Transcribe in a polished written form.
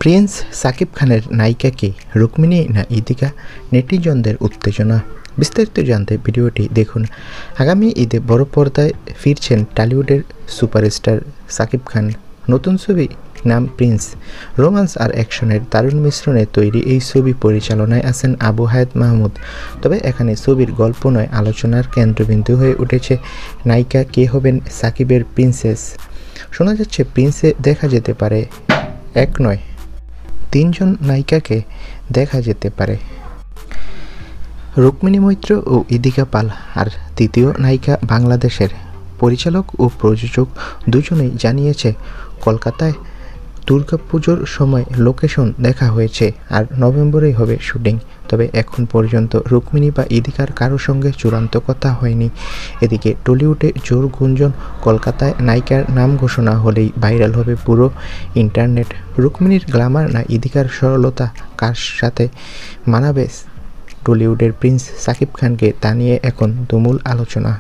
Prince Shakib খানের নায়িকা কে, রুক্মিণী না ইদিকা? নেটিজনদের উত্তেজনা। বিস্তারিত জানতে ভিডিওটি দেখুন। আগামী ঈদে বড় পর্দায় ফিরছেন টলিউডের সুপারস্টার সাকিব খান। নতুন ছবি নাম প্রিন্স। রোমান্স আর অ্যাকশনের দারুণ মিশ্রণে তৈরি এই ছবি পরিচালনায় আছেন আবু হায়াত মাহমুদ। তবে এখানে ছবির গল্প নয়, আলোচনার কেন্দ্রবিন্দু হয়ে উঠেছে নায়িকা কে হবেন সাকিবের প্রিন্সেস। শোনা যাচ্ছে প্রিন্সে দেখা যেতে পারে এক নয়, 3 জন নায়িকাকে দেখা যেতে পারে। রুক্মিণী মৈত্র ও ইদিকা পাল, আর তৃতীয় নায়িকা বাংলাদেশের। পরিচালক ও প্রযোজক দুজনেই জানিয়েছে কলকাতায় দুর্গাপুজোর সময় লোকেশন দেখা হয়েছে, আর নভেম্বরেই হবে শুটিং। তবে এখন পর্যন্ত রুক্মিণী বা ইদিকার কারো সঙ্গে চূড়ান্ত কথা হয়নি। এদিকে টলিউডে জোর গুঞ্জন, কলকাতায় নায়িকার নাম ঘোষণা হলেই ভাইরাল হবে পুরো ইন্টারনেট। রুক্মিণীর গ্ল্যামার না ইদিকার সরলতা কার সাথে মানাবে টলিউডের প্রিন্স সাকিব খানকে, তা নিয়ে এখন তুমুল আলোচনা।